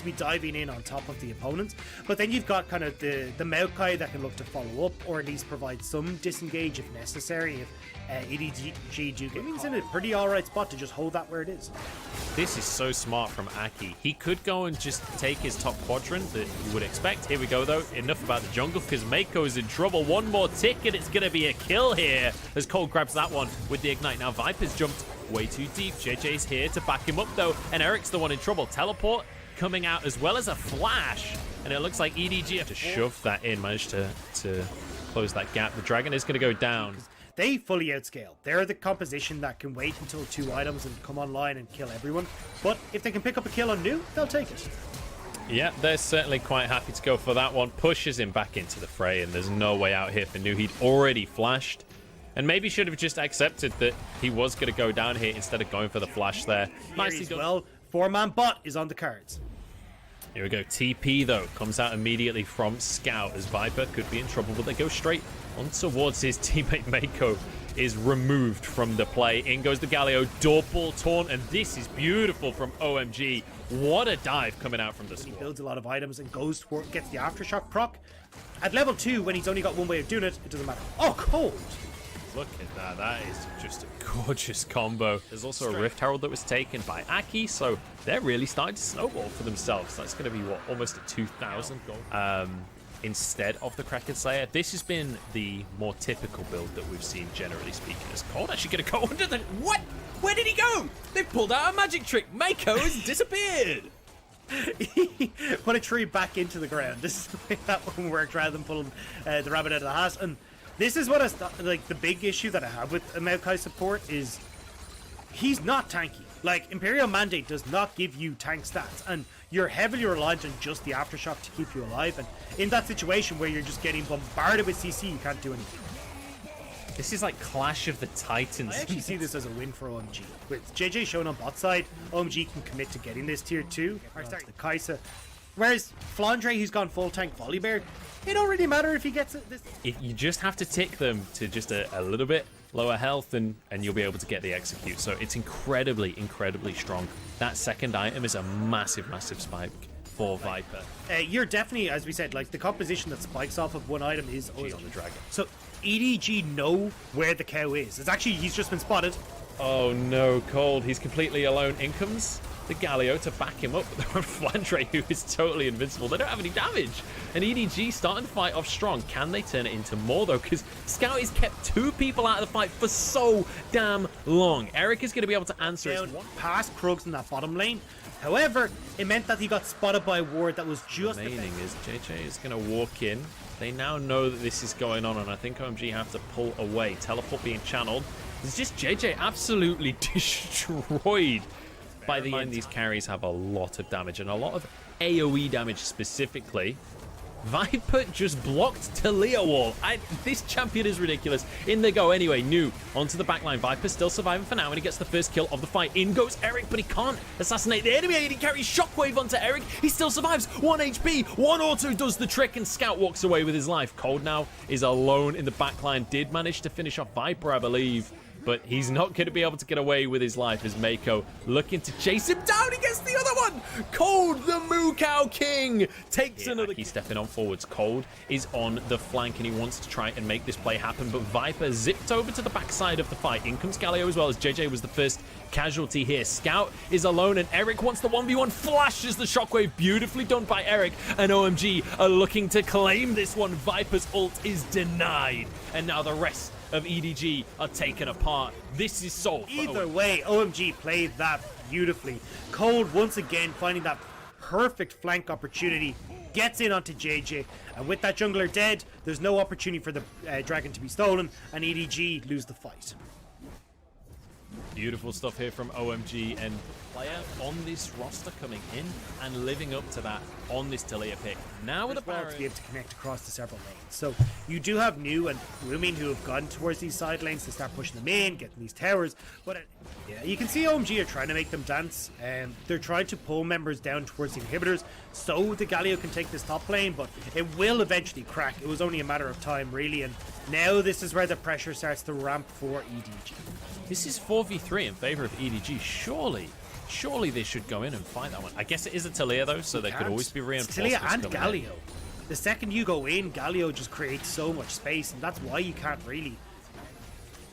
to be diving in on top of the opponent. But then you've got kind of the Maokai that can look to follow up, or at least provide some disengage if necessary. If EDG do get, he's in a pretty alright spot to just hold that where it is. This is so smart from Aki. He could go and just take his top quadrant that you would expect. Here we go, though. Enough about the jungle, because Mako's in trouble. One more tick, and it's going to be a kill here as Cold grabs that one with the Ignite. Now, Viper's jumped way too deep. JJ's here to back him up, though, and Eric's the one in trouble. Teleport coming out as well as a flash, and it looks like EDG have to shove that in, managed to close that gap. The Dragon is going to go down. They fully outscale. They're the composition that can wait until 2 items and come online and kill everyone. But if they can pick up a kill on Nu, they'll take it. Yeah, they're certainly quite happy to go for that one. Pushes him back into the fray, and there's no way out here for Nu. He'd already flashed, and maybe should have just accepted that he was going to go down here instead of going for the flash there. Nicely done. Well, 4-man bot is on the cards. Here we go. TP, though, comes out immediately from Scout, as Viper could be in trouble, but they go straight on towards his teammate. Mako is removed from the play. In goes the Galio, double taunt, and this is beautiful from OMG. What a dive coming out from the squad. He builds a lot of items and goes toward, gets the aftershock proc. At level 2, when he's only got one way of doing it, it doesn't matter. Oh, Cold! Look at that. That is just a gorgeous combo. There's also a Rift Herald that was taken by Aki, so they're really starting to snowball for themselves. That's going to be, what, almost a 2,000 gold instead of the Kraken Slayer. This has been the more typical build that we've seen, generally speaking. As Cold actually going to go under the... What? Where did he go? They've pulled out a magic trick. Mako has disappeared. Put a tree back into the ground. This is the way that one worked, rather than pulling the rabbit out of the hat. And this is what like the big issue that I have with Maokai support is he's not tanky. Like, Imperial Mandate does not give you tank stats, and you're heavily reliant on just the aftershock to keep you alive. And in that situation where you're just getting bombarded with CC, you can't do anything. This is like Clash of the Titans. I actually see this as a win for OMG. With JJ shown on bot side, OMG can commit to getting this tier 2. Or sorry, the Kai'Sa. Whereas Flandre, who's gone full tank Volibear, it don't really matter if he gets it. If you just have to tick them to just a little bit lower health, and you'll be able to get the execute. So it's incredibly, incredibly strong. That second item is a massive, massive spike for Viper. You're definitely, as we said, like the composition that spikes off of one item is always on the Dragon. So EDG know where the cow is. It's actually, he's just been spotted. Oh no, Cold. He's completely alone. In comes the Galio to back him up. Flandre, who is totally invincible. They don't have any damage. And EDG starting to fight off strong. Can they turn it into more, though? Because Scout has kept 2 people out of the fight for so damn long. Eric is going to be able to answer it. Past Krugs in that bottom lane. However, it meant that he got spotted by a ward that was just remaining is JJ is going to walk in. They now know that this is going on, and I think OMG have to pull away. Teleport being channeled. It's just JJ absolutely destroyed. By the end, these carries have a lot of damage, and a lot of AoE damage specifically. Viper just blocked Talia wall. This champion is ridiculous. In they go anyway. Nu onto the backline. Viper still surviving for now, and he gets the first kill of the fight. In goes Eric, but he can't assassinate the enemy. He carries Shockwave onto Eric. He still survives. 1 HP. 1 auto does the trick, and Scout walks away with his life. Cold now is alone in the backline. Did manage to finish off Viper, I believe, but he's not going to be able to get away with his life as Mako looking to chase him down. He gets the other one. Cold, the Moo Cow King, takes another. He's stepping on forwards. Cold is on the flank, and he wants to try and make this play happen, but Viper zipped over to the backside of the fight. In comes Galio as well, as JJ was the first casualty here. Scout is alone, and Eric wants the 1v1. Flashes the shockwave. Beautifully done by Eric, and OMG are looking to claim this one. Viper's ult is denied, and now the rest of EDG are taken apart. This is solved. Either way, OMG played that beautifully. Cold once again finding that perfect flank opportunity, gets in onto JJ, and with that jungler dead, there's no opportunity for the dragon to be stolen, and EDG lose the fight. Beautiful stuff here from OMG, and player on this roster coming in and living up to that on this Talia pick. Now with a barrier to be able to connect across the several lanes. So you do have Nu and Rumin who have gone towards these side lanes to start pushing them in, getting these towers. But yeah, you can see OMG are trying to make them dance, and they're trying to pull members down towards the inhibitors so the Galio can take this top lane, but it will eventually crack. It was only a matter of time, really, and now this is where the pressure starts to ramp for EDG. This is 4v3 in favor of EDG. Surely Surely they should go in and fight that one. I guess it is a Talia though, so there could always be reinforcements. Talia and coming in. Galio. The second you go in, Galio just creates so much space, and that's why you can't really.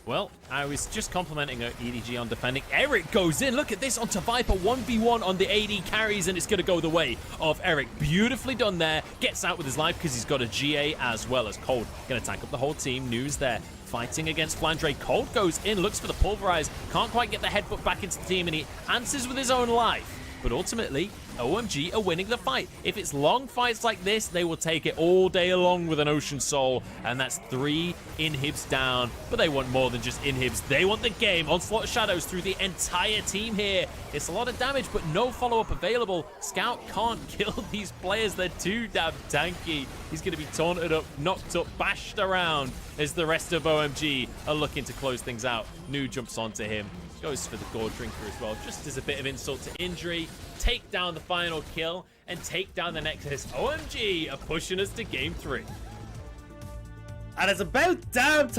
Well, I was just complimenting EDG on defending. Eric goes in. Look at this onto Viper. 1v1 on the AD carries, and it's going to go the way of Eric. Beautifully done there. Gets out with his life because he's got a GA as well as Cold. Going to tank up the whole team. News there. Fighting against Flandre. Cold goes in, looks for the pulverize. Can't quite get the headbutt back into the team, and he answers with his own life. But ultimately, OMG are winning the fight. If it's long fights like this, they will take it all day long with an Ocean Soul. And that's 3 inhibs down. But they want more than just inhibs. They want the game. Onslaught Shadows through the entire team here. It's a lot of damage, but no follow-up available. Scout can't kill these players. They're too damn tanky. He's going to be taunted up, knocked up, bashed around as the rest of OMG are looking to close things out. New jumps onto him. Goes for the Gore Drinker as well, just as a bit of insult to injury. Take down the final kill and take down the Nexus. OMG are pushing us to game 3. And it's about damn time.